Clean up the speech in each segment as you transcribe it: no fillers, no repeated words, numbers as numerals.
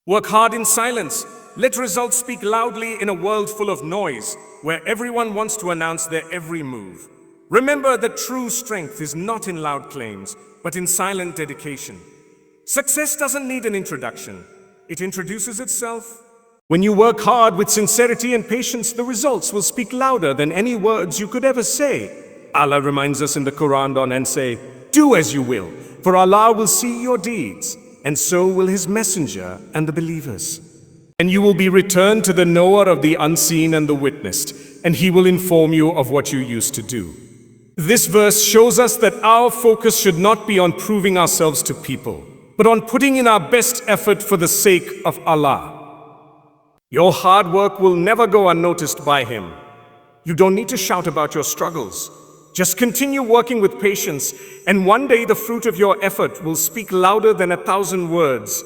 Work hard in silence. Let results speak loudly in a world full of noise, where everyone wants to announce their every move. Remember that true strength is not in loud claims, but in silent dedication. Success doesn't need an introduction. It introduces itself. When you work hard with sincerity and patience, the results will speak louder than any words you could ever say. Allah reminds us in the Quran and say, "Do as you will, for Allah will see your deeds, and so will His messenger and the believers. And you will be returned to the knower of the unseen and the witnessed, and He will inform you of what you used to do." This verse shows us that our focus should not be on proving ourselves to people, but on putting in our best effort for the sake of Allah. Your hard work will never go unnoticed by Him. You don't need to shout about your struggles. Just continue working with patience, and one day the fruit of your effort will speak louder than 1,000 words.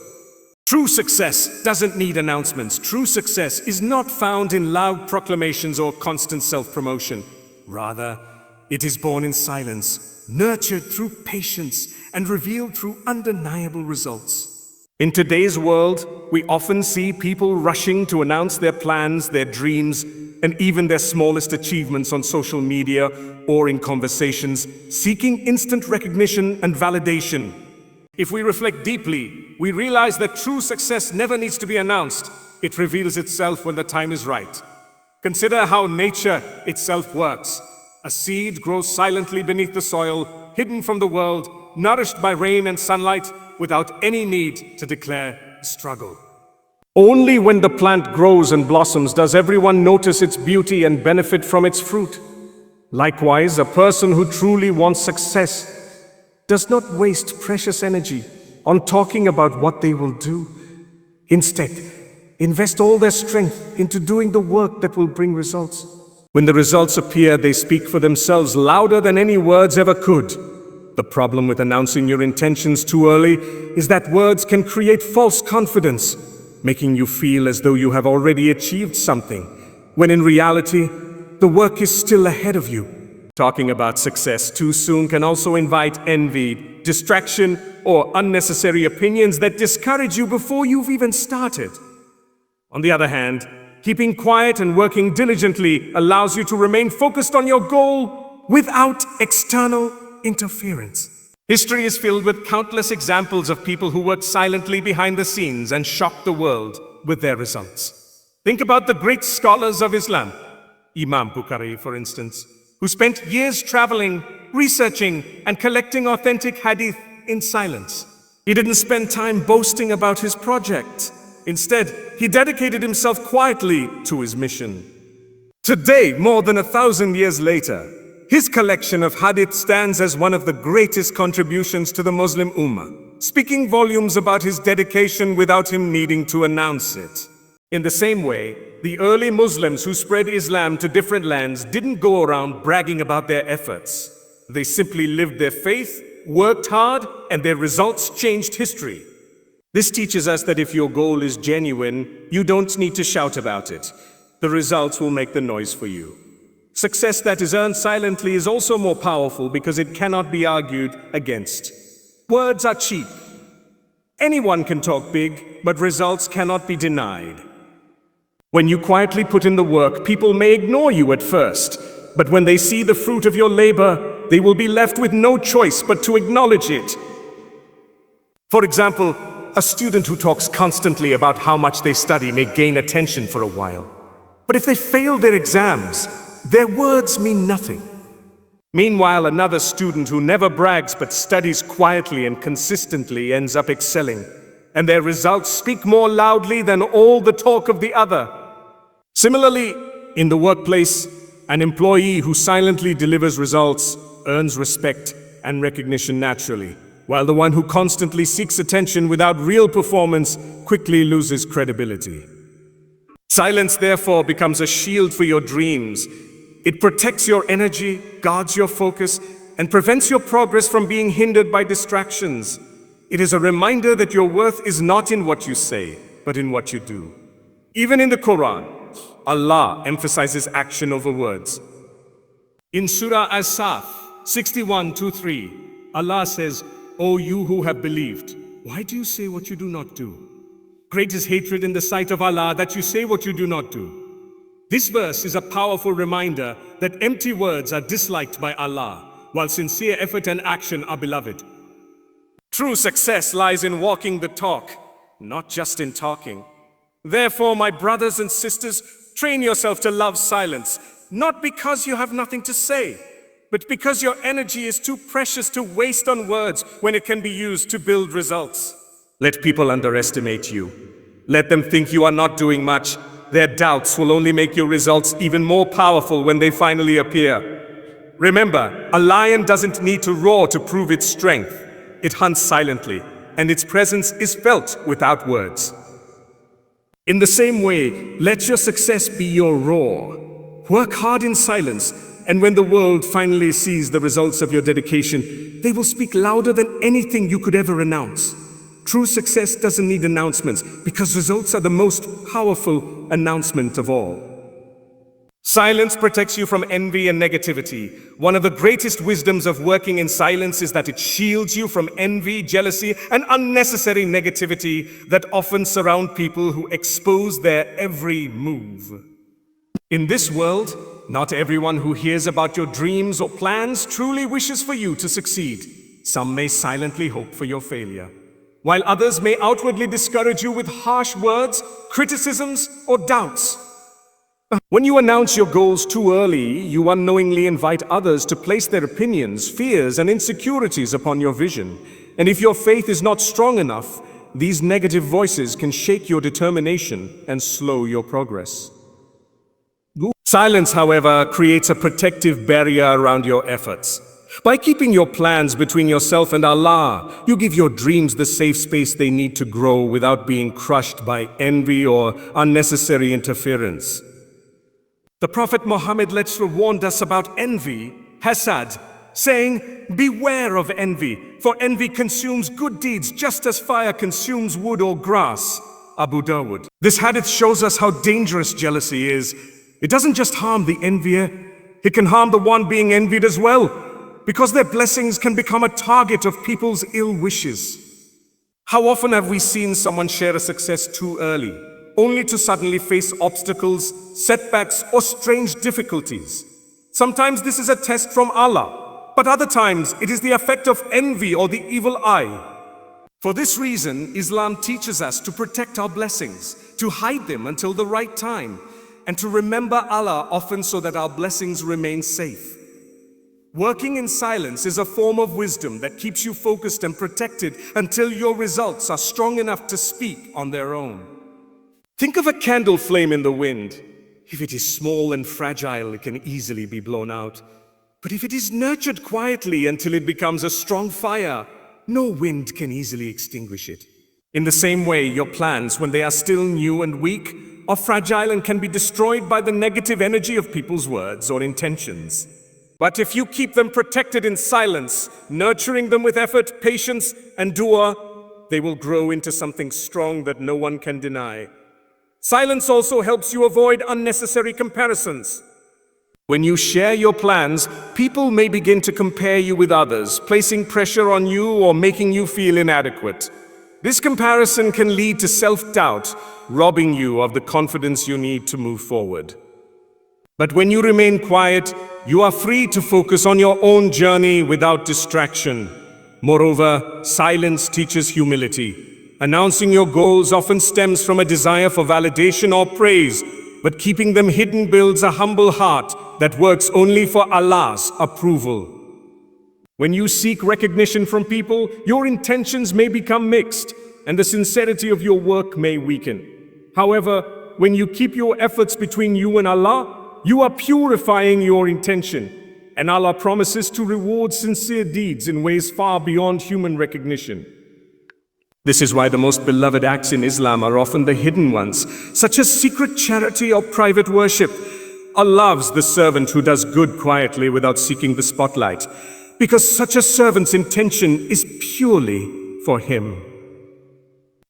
True success doesn't need announcements. True success is not found in loud proclamations or constant self-promotion. Rather, it is born in silence, nurtured through patience, and revealed through undeniable results. In today's world, we often see people rushing to announce their plans, their dreams, and even their smallest achievements on social media or in conversations, seeking instant recognition and validation. If we reflect deeply, we realize that true success never needs to be announced. It reveals itself when the time is right. Consider how nature itself works. A seed grows silently beneath the soil, hidden from the world, nourished by rain and sunlight, without any need to declare struggle. Only when the plant grows and blossoms does everyone notice its beauty and benefit from its fruit. Likewise, a person who truly wants success does not waste precious energy on talking about what they will do. Instead, invest all their strength into doing the work that will bring results. When the results appear, they speak for themselves louder than any words ever could. The problem with announcing your intentions too early is that words can create false confidence, making you feel as though you have already achieved something, when in reality, the work is still ahead of you. Talking about success too soon can also invite envy, distraction, or unnecessary opinions that discourage you before you've even started. On the other hand, keeping quiet and working diligently allows you to remain focused on your goal without external interference. History is filled with countless examples of people who worked silently behind the scenes and shocked the world with their results. Think about the great scholars of Islam, Imam Bukhari, for instance, who spent years traveling, researching, and collecting authentic hadith in silence. He didn't spend time boasting about his project. Instead, he dedicated himself quietly to his mission. Today, more than 1,000 years later, his collection of hadith stands as one of the greatest contributions to the Muslim Ummah, speaking volumes about his dedication without him needing to announce it. In the same way, the early Muslims who spread Islam to different lands didn't go around bragging about their efforts. They simply lived their faith, worked hard, and their results changed history. This teaches us that if your goal is genuine, you don't need to shout about it. The results will make the noise for you. Success that is earned silently is also more powerful because it cannot be argued against. Words are cheap. Anyone can talk big, but results cannot be denied. When you quietly put in the work, people may ignore you at first, but when they see the fruit of your labor, they will be left with no choice but to acknowledge it. For example, a student who talks constantly about how much they study may gain attention for a while. But if they fail their exams, their words mean nothing. Meanwhile, another student who never brags but studies quietly and consistently ends up excelling, and their results speak more loudly than all the talk of the other. Similarly, in the workplace, an employee who silently delivers results earns respect and recognition naturally, while the one who constantly seeks attention without real performance quickly loses credibility. Silence, therefore, becomes a shield for your dreams. It protects your energy, guards your focus, and prevents your progress from being hindered by distractions. It is a reminder that your worth is not in what you say, but in what you do. Even in the Quran, Allah emphasizes action over words. In Surah As-Saf 61:2-3, Allah says, "O you who have believed, why do you say what you do not do? Great is hatred in the sight of Allah that you say what you do not do. This verse is a powerful reminder that empty words are disliked by Allah, while sincere effort and action are beloved. True success lies in walking the talk, not just in talking. Therefore, my brothers and sisters, train yourself to love silence, not because you have nothing to say, but because your energy is too precious to waste on words when it can be used to build results. Let people underestimate you. Let them think you are not doing much. Their doubts will only make your results even more powerful when they finally appear. Remember, a lion doesn't need to roar to prove its strength. It hunts silently, and its presence is felt without words. In the same way, let your success be your roar. Work hard in silence, and when the world finally sees the results of your dedication, they will speak louder than anything you could ever announce. True success doesn't need announcements because results are the most powerful announcement of all. Silence protects you from envy and negativity. One of the greatest wisdoms of working in silence is that it shields you from envy, jealousy, and unnecessary negativity that often surround people who expose their every move. In this world, not everyone who hears about your dreams or plans truly wishes for you to succeed. Some may silently hope for your failure, while others may outwardly discourage you with harsh words, criticisms, or doubts. When you announce your goals too early, you unknowingly invite others to place their opinions, fears, and insecurities upon your vision. And if your faith is not strong enough, these negative voices can shake your determination and slow your progress. Silence, however, creates a protective barrier around your efforts. By keeping your plans between yourself and Allah, you give your dreams the safe space they need to grow without being crushed by envy or unnecessary interference. The Prophet Muhammad warned us about envy, hasad, saying, "Beware of envy, for envy consumes good deeds just as fire consumes wood or grass." Abu Dawud. This hadith shows us how dangerous jealousy is. It doesn't just harm the envier, it can harm the one being envied as well, because their blessings can become a target of people's ill wishes. How often have we seen someone share a success too early, only to suddenly face obstacles, setbacks, or strange difficulties? Sometimes this is a test from Allah, but other times it is the effect of envy or the evil eye. For this reason, Islam teaches us to protect our blessings, to hide them until the right time, and to remember Allah often so that our blessings remain safe. Working in silence is a form of wisdom that keeps you focused and protected until your results are strong enough to speak on their own. Think of a candle flame in the wind. If it is small and fragile, it can easily be blown out. But if it is nurtured quietly until it becomes a strong fire, no wind can easily extinguish it. In the same way, your plans, when they are still new and weak, are fragile and can be destroyed by the negative energy of people's words or intentions. But if you keep them protected in silence, nurturing them with effort, patience, and dua, they will grow into something strong that no one can deny. Silence also helps you avoid unnecessary comparisons. When you share your plans, people may begin to compare you with others, placing pressure on you or making you feel inadequate. This comparison can lead to self-doubt, robbing you of the confidence you need to move forward. But when you remain quiet, you are free to focus on your own journey without distraction. Moreover, silence teaches humility. Announcing your goals often stems from a desire for validation or praise, but keeping them hidden builds a humble heart that works only for Allah's approval. When you seek recognition from people, your intentions may become mixed, and the sincerity of your work may weaken. However, when you keep your efforts between you and Allah, you are purifying your intention, and Allah promises to reward sincere deeds in ways far beyond human recognition. This is why the most beloved acts in Islam are often the hidden ones, such as secret charity or private worship. Allah loves the servant who does good quietly without seeking the spotlight, because such a servant's intention is purely for him.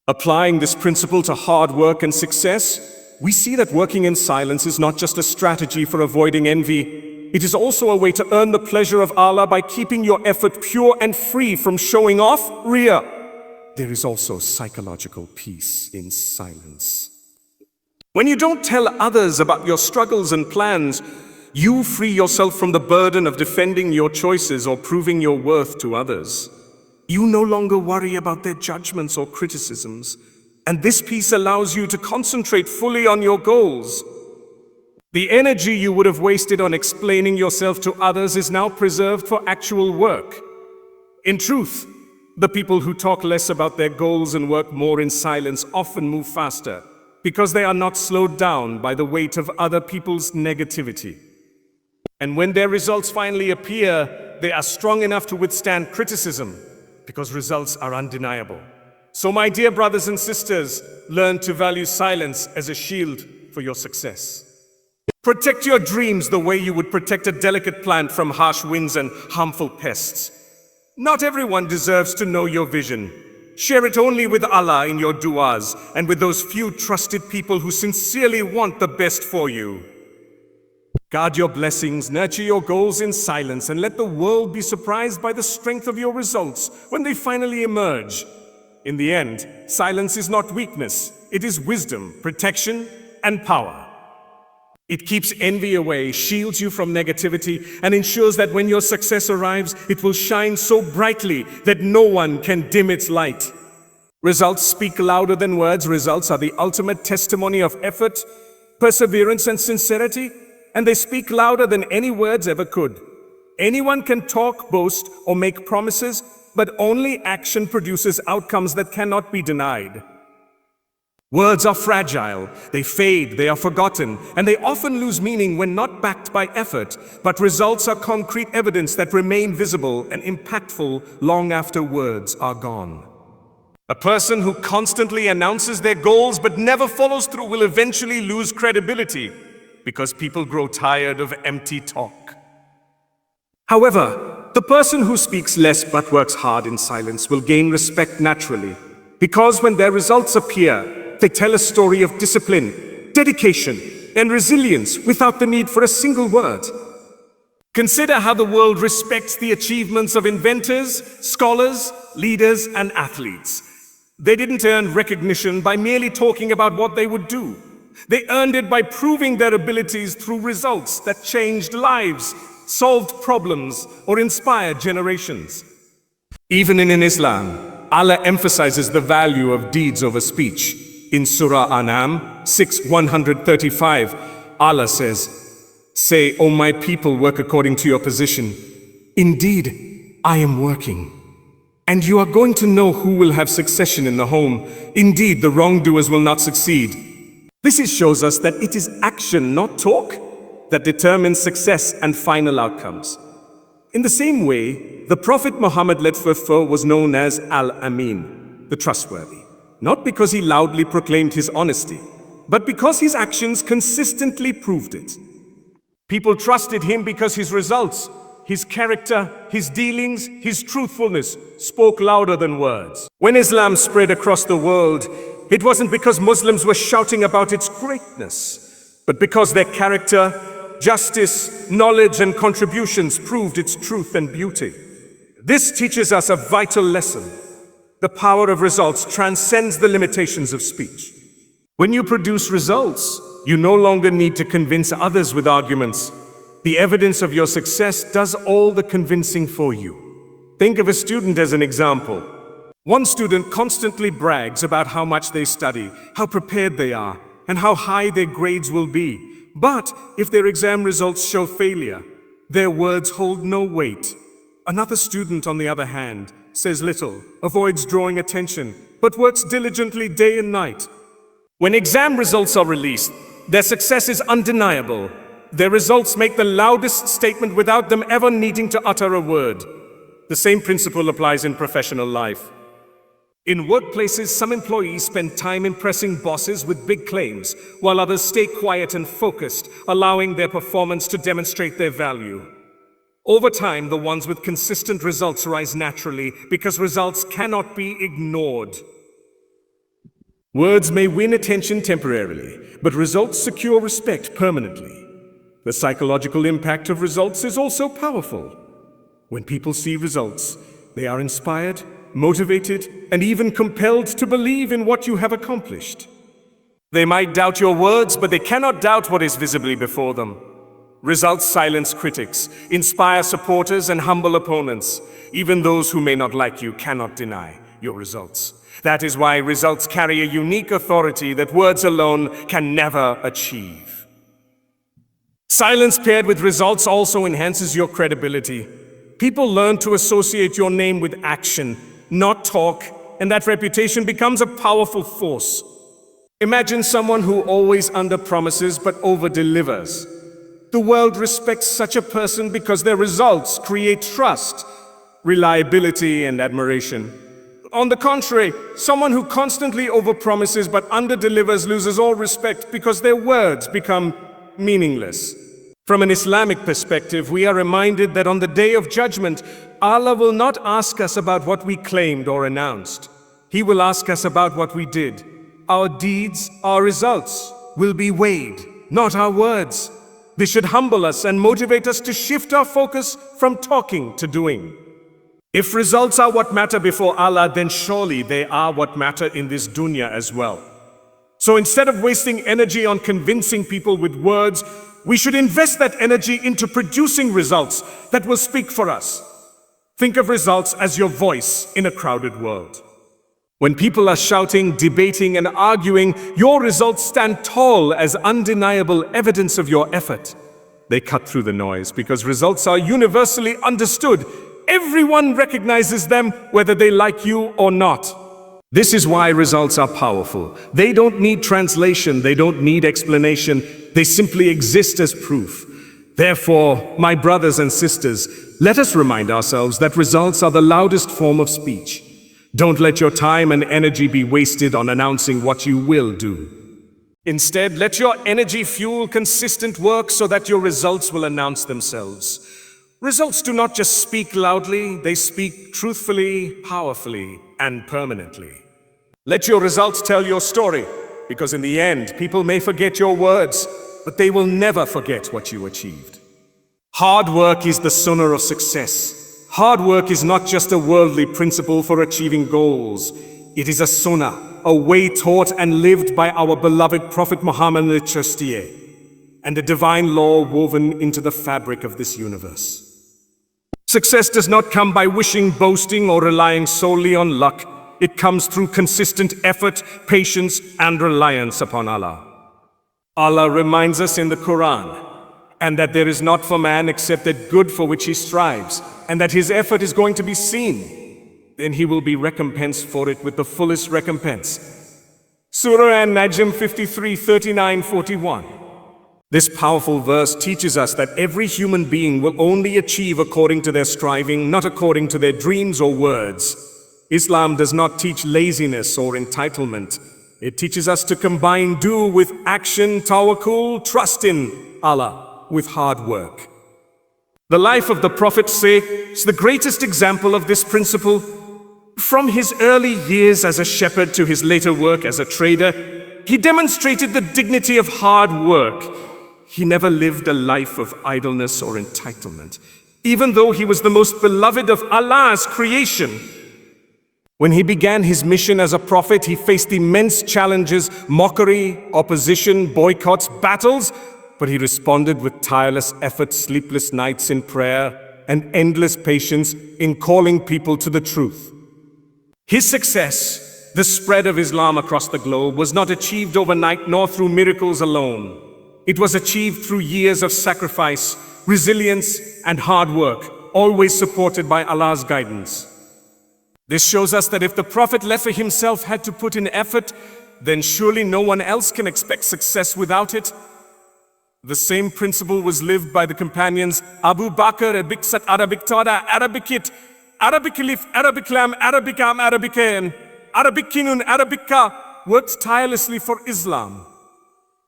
Applying this principle to hard work and success, we see that working in silence is not just a strategy for avoiding envy. It is also a way to earn the pleasure of Allah by keeping your effort pure and free from showing off, riya. there is also psychological peace in silence. When you don't tell others about your struggles and plans, you free yourself from the burden of defending your choices or proving your worth to others. You no longer worry about their judgments or criticisms, and this peace allows you to concentrate fully on your goals. The energy you would have wasted on explaining yourself to others is now preserved for actual work. In truth, the people who talk less about their goals and work more in silence often move faster, because they are not slowed down by the weight of other people's negativity. And when their results finally appear, they are strong enough to withstand criticism, because results are undeniable. So my dear brothers and sisters, learn to value silence as a shield for your success. Protect your dreams the way you would protect a delicate plant from harsh winds and harmful pests. Not everyone deserves to know your vision. Share it only with Allah in your du'as and with those few trusted people who sincerely want the best for you. Guard your blessings, nurture your goals in silence, and let the world be surprised by the strength of your results when they finally emerge. In the end, silence is not weakness, it is wisdom, protection, and power. It keeps envy away, shields you from negativity, and ensures that when your success arrives, it will shine so brightly that no one can dim its light. Results speak louder than words. Results are the ultimate testimony of effort, perseverance, and sincerity, and they speak louder than any words ever could. Anyone can talk, boast, or make promises, but only action produces outcomes that cannot be denied. Words are fragile, they fade, they are forgotten, and they often lose meaning when not backed by effort, but results are concrete evidence that remain visible and impactful long after words are gone. A person who constantly announces their goals but never follows through will eventually lose credibility, because people grow tired of empty talk. However, the person who speaks less but works hard in silence will gain respect naturally, because when their results appear, they tell a story of discipline, dedication, and resilience without the need for a single word. Consider how the world respects the achievements of inventors, scholars, leaders, and athletes. They didn't earn recognition by merely talking about what they would do. They earned it by proving their abilities through results that changed lives, solved problems, or inspired generations. Even in Islam, Allah emphasizes the value of deeds over speech. In Surah An'am 6:135, Allah says, "Say, O my people, work according to your position. Indeed, I am working. And you are going to know who will have succession in the home. Indeed, the wrongdoers will not succeed." This shows us that it is action, not talk, that determines success and final outcomes. In the same way, the Prophet Muhammad was known as Al-Amin, the trustworthy. Not because he loudly proclaimed his honesty, but because his actions consistently proved it. People trusted him because his results, his character, his dealings, his truthfulness spoke louder than words. When Islam spread across the world, it wasn't because Muslims were shouting about its greatness, but because their character, justice, knowledge, and contributions proved its truth and beauty. This teaches us a vital lesson. The power of results transcends the limitations of speech. When you produce results, you no longer need to convince others with arguments. The evidence of your success does all the convincing for you. Think of a student as an example. One student constantly brags about how much they study, how prepared they are, and how high their grades will be. But if their exam results show failure, their words hold no weight. Another student, on the other hand, says little, avoids drawing attention, but works diligently day and night. When exam results are released, their success is undeniable. Their results make the loudest statement without them ever needing to utter a word. The same principle applies in professional life. In workplaces, some employees spend time impressing bosses with big claims, while others stay quiet and focused, allowing their performance to demonstrate their value. Over time, the ones with consistent results rise naturally because results cannot be ignored. Words may win attention temporarily, but results secure respect permanently. The psychological impact of results is also powerful. When people see results, they are inspired, motivated, and even compelled to believe in what you have accomplished. They might doubt your words, but they cannot doubt what is visibly before them. Results silence critics, inspire supporters, and humble opponents. Even those who may not like you cannot deny your results. That is why results carry a unique authority that words alone can never achieve. Silence paired with results also enhances your credibility. People learn to associate your name with action, not talk, and that reputation becomes a powerful force. Imagine someone who always underpromises but over-delivers. The world respects such a person because their results create trust, reliability, and admiration. On the contrary, someone who constantly overpromises but underdelivers loses all respect because their words become meaningless. From an Islamic perspective, we are reminded that on the Day of Judgment, Allah will not ask us about what we claimed or announced. He will ask us about what we did. Our deeds, our results, will be weighed, not our words. This should humble us and motivate us to shift our focus from talking to doing. If results are what matter before Allah, then surely they are what matter in this dunya as well. So instead of wasting energy on convincing people with words, we should invest that energy into producing results that will speak for us. Think of results as your voice in a crowded world. When people are shouting, debating, and arguing, your results stand tall as undeniable evidence of your effort. They cut through the noise because results are universally understood. Everyone recognizes them, whether they like you or not. This is why results are powerful. They don't need translation, they don't need explanation. They simply exist as proof. Therefore, my brothers and sisters, let us remind ourselves that results are the loudest form of speech. Don't let your time and energy be wasted on announcing what you will do. Instead, let your energy fuel consistent work so that your results will announce themselves. Results do not just speak loudly, they speak truthfully, powerfully, and permanently. Let your results tell your story, because in the end, people may forget your words, but they will never forget what you achieved. Hard work is the sunnah of success. Hard work is not just a worldly principle for achieving goals. It is a sunnah, a way taught and lived by our beloved Prophet Muhammad and a divine law woven into the fabric of this universe. Success does not come by wishing, boasting, or relying solely on luck. It comes through consistent effort, patience, and reliance upon Allah. Allah reminds us in the Quran, and that there is not for man except that good for which he strives, and that his effort is going to be seen. Then he will be recompensed for it with the fullest recompense. Surah An-Najm 53, 39, 41. This powerful verse teaches us that every human being will only achieve according to their striving, not according to their dreams or words. Islam does not teach laziness or entitlement. It teaches us to combine do with action, tawakkul, trust in Allah, with hard work. The life of the Prophet is the greatest example of this principle. From his early years as a shepherd to his later work as a trader, he demonstrated the dignity of hard work. He never lived a life of idleness or entitlement, even though he was the most beloved of Allah's creation. When he began his mission as a prophet, he faced immense challenges, mockery, opposition, boycotts, battles, but he responded with tireless effort, sleepless nights in prayer, and endless patience in calling people to the truth. His success, the spread of Islam across the globe, was not achieved overnight nor through miracles alone. It was achieved through years of sacrifice, resilience, and hard work, always supported by Allah's guidance. This shows us that if the Prophet Lefa himself had to put in effort, then surely no one else can expect success without it. The same principle was lived by the companions Abu Bakr, Arabicsat, Arabic Tada, Arabicit, Arabicalif, Arabiclam, Arabicam, Arabican, Arabicinun, Arabica, worked tirelessly for Islam,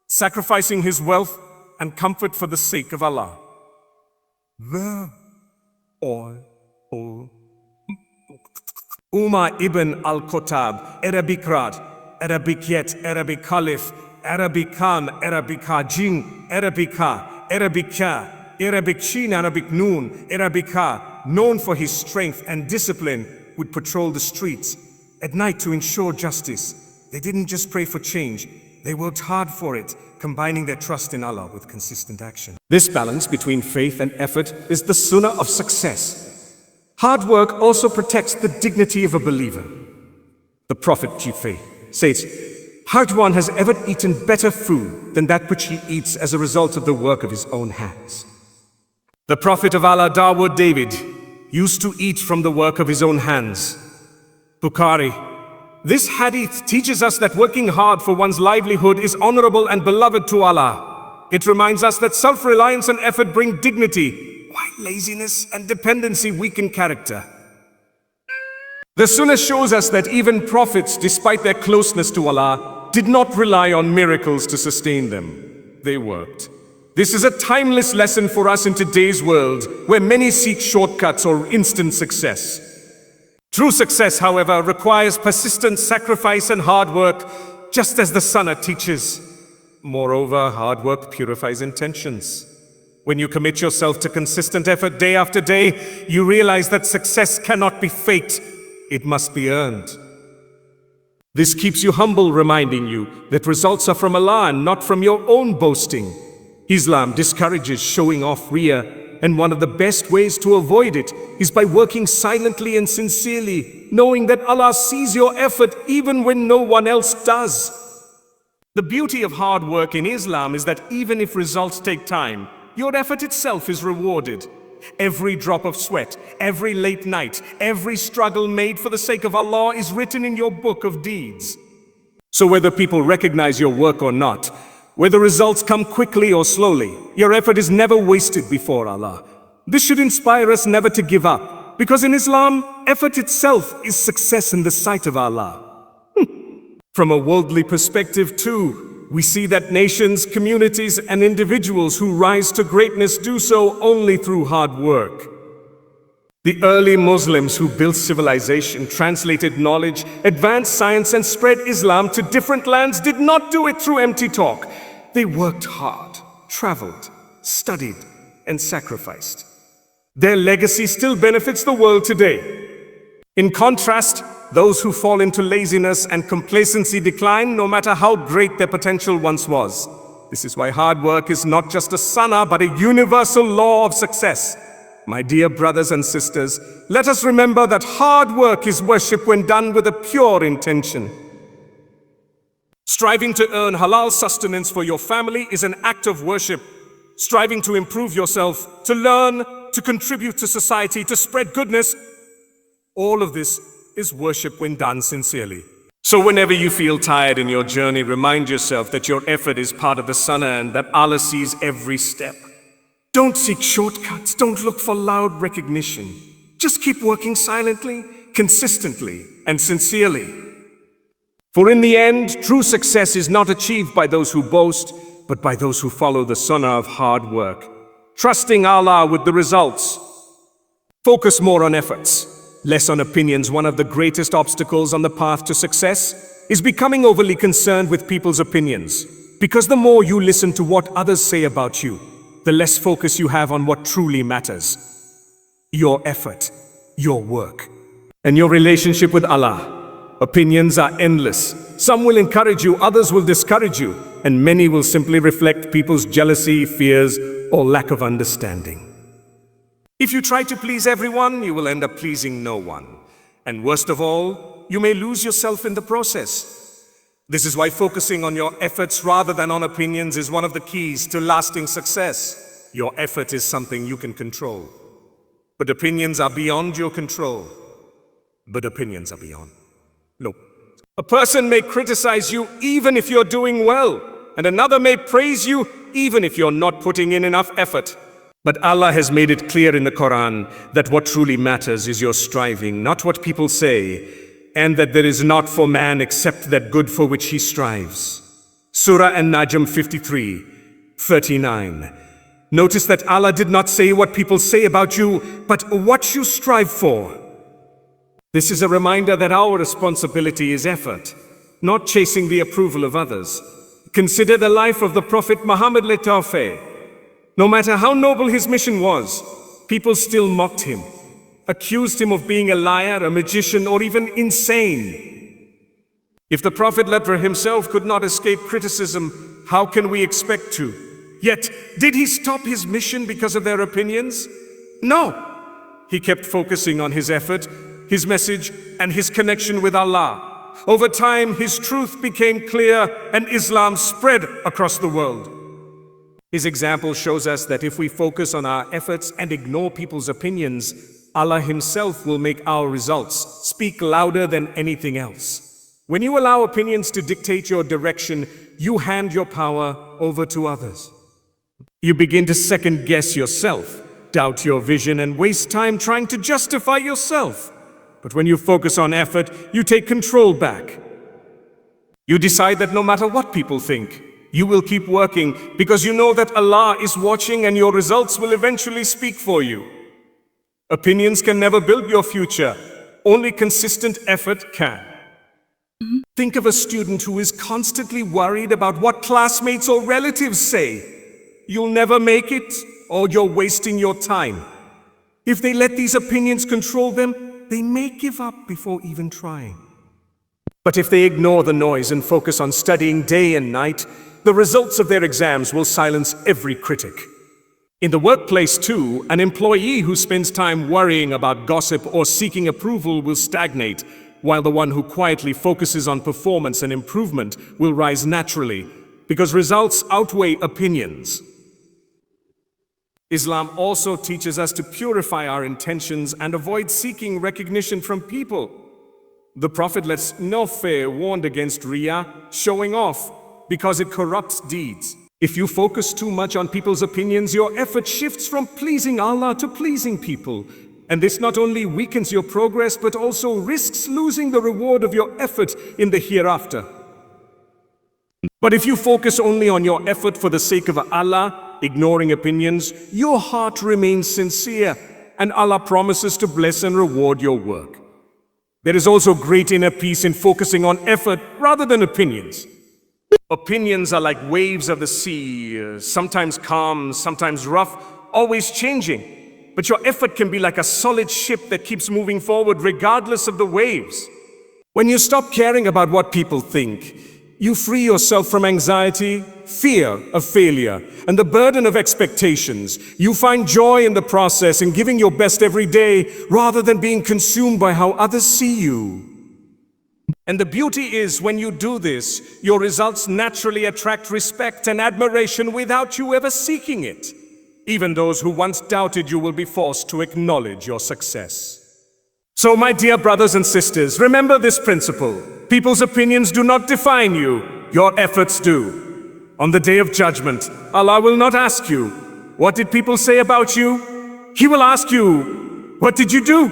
sacrificing his wealth and comfort for the sake of Allah. Umar ibn al-Khattab, Arabicrat, Arabicet, Arabic Caliph, Arabicam, Arabicajin, Arabica, Arabica, Arabic Shin, Arabic Noon, Arabica, known for his strength and discipline, would patrol the streets at night to ensure justice. They didn't just pray for change, they worked hard for it, combining their trust in Allah with consistent action. This balance between faith and effort is the sunnah of success. Hard work also protects the dignity of a believer. The Prophet says, "Hard one has ever eaten better food than that which he eats as a result of the work of his own hands." The Prophet of Allah, David, used to eat from the work of his own hands. Bukhari. This hadith teaches us that working hard for one's livelihood is honorable and beloved to Allah. It reminds us that self-reliance and effort bring dignity, while laziness and dependency weaken character. The Sunnah shows us that even prophets, despite their closeness to Allah, did not rely on miracles to sustain them. They worked. This is a timeless lesson for us in today's world, where many seek shortcuts or instant success. True success, however, requires persistent sacrifice and hard work, just as the Sunnah teaches. Moreover, hard work purifies intentions. When you commit yourself to consistent effort day after day, you realize that success cannot be faked, it must be earned. This keeps you humble, reminding you that results are from Allah and not from your own boasting. Islam discourages showing off riyah, and one of the best ways to avoid it is by working silently and sincerely, knowing that Allah sees your effort even when no one else does. The beauty of hard work in Islam is that even if results take time, your effort itself is rewarded. Every drop of sweat, every late night, every struggle made for the sake of Allah is written in your book of deeds. So whether people recognize your work or not, whether results come quickly or slowly, your effort is never wasted before Allah. This should inspire us never to give up, because in Islam, effort itself is success in the sight of Allah. From a worldly perspective too, we see that nations, communities, and individuals who rise to greatness do so only through hard work. The early Muslims who built civilization, translated knowledge, advanced science, and spread Islam to different lands did not do it through empty talk. They worked hard, traveled, studied, and sacrificed. Their legacy still benefits the world today. In contrast, those who fall into laziness and complacency decline no matter how great their potential once was. This is why hard work is not just a sunnah but a universal law of success. My dear brothers and sisters, let us remember that hard work is worship when done with a pure intention. Striving to earn halal sustenance for your family is an act of worship. Striving to improve yourself, to learn, to contribute to society, to spread goodness, all of this is worship when done sincerely. So whenever you feel tired in your journey, remind yourself that your effort is part of the sunnah and that Allah sees every step. Don't seek shortcuts, don't look for loud recognition. Just keep working silently, consistently, and sincerely. For in the end, true success is not achieved by those who boast, but by those who follow the sunnah of hard work, trusting Allah with the results. Focus more on efforts, less on opinions. One of the greatest obstacles on the path to success is becoming overly concerned with people's opinions. Because the more you listen to what others say about you, the less focus you have on what truly matters. Your effort, your work, and your relationship with Allah. Opinions are endless. Some will encourage you, others will discourage you, and many will simply reflect people's jealousy, fears, or lack of understanding. If you try to please everyone, you will end up pleasing no one. And worst of all, you may lose yourself in the process. This is why focusing on your efforts rather than on opinions is one of the keys to lasting success. Your effort is something you can control. But opinions are beyond your control. No. A person may criticize you even if you're doing well, and another may praise you even if you're not putting in enough effort. But Allah has made it clear in the Quran that what truly matters is your striving, not what people say, and that there is not for man except that good for which he strives. Surah An-Najm 53:39. Notice that Allah did not say what people say about you, but what you strive for. This is a reminder that our responsibility is effort, not chasing the approval of others. Consider the life of the Prophet Muhammad. No matter how noble his mission was, people still mocked him. accused him of being a liar, a magician, or even insane. If the Prophet himself could not escape criticism, how can we expect to? Yet, did he stop his mission because of their opinions? No. He kept focusing on his effort, his message, and his connection with Allah. Over time, his truth became clear and Islam spread across the world. His example shows us that if we focus on our efforts and ignore people's opinions, Allah Himself will make our results speak louder than anything else. When you allow opinions to dictate your direction, you hand your power over to others. You begin to second-guess yourself, doubt your vision, and waste time trying to justify yourself. But when you focus on effort, you take control back. You decide that no matter what people think, you will keep working because you know that Allah is watching and your results will eventually speak for you. Opinions can never build your future. Only consistent effort can. Think of a student who is constantly worried about what classmates or relatives say. You'll never make it, or you're wasting your time. If they let these opinions control them, they may give up before even trying. But if they ignore the noise and focus on studying day and night, the results of their exams will silence every critic. In the workplace too, an employee who spends time worrying about gossip or seeking approval will stagnate, while the one who quietly focuses on performance and improvement will rise naturally, because results outweigh opinions. Islam also teaches us to purify our intentions and avoid seeking recognition from people. The Prophet warned against riya, showing off, because it corrupts deeds. If you focus too much on people's opinions, your effort shifts from pleasing Allah to pleasing people. And this not only weakens your progress, but also risks losing the reward of your effort in the hereafter. But if you focus only on your effort for the sake of Allah, ignoring opinions, your heart remains sincere, and Allah promises to bless and reward your work. There is also great inner peace in focusing on effort rather than opinions. Opinions are like waves of the sea, sometimes calm, sometimes rough, always changing. But your effort can be like a solid ship that keeps moving forward regardless of the waves. When you stop caring about what people think, you free yourself from anxiety, fear of failure, and the burden of expectations. You find joy in the process and giving your best every day rather than being consumed by how others see you. And the beauty is, when you do this, your results naturally attract respect and admiration without you ever seeking it. Even those who once doubted you will be forced to acknowledge your success. So, my dear brothers and sisters, remember this principle. People's opinions do not define you, your efforts do. On the day of judgment, Allah will not ask you, "What did people say about you?" He will ask you, "What did you do?"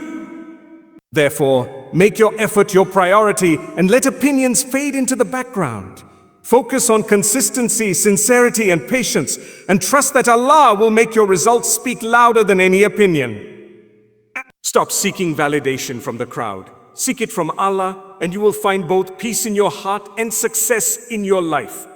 Therefore, make your effort your priority and let opinions fade into the background. Focus on consistency, sincerity, and patience, and trust that Allah will make your results speak louder than any opinion. Stop seeking validation from the crowd. Seek it from Allah, and you will find both peace in your heart and success in your life.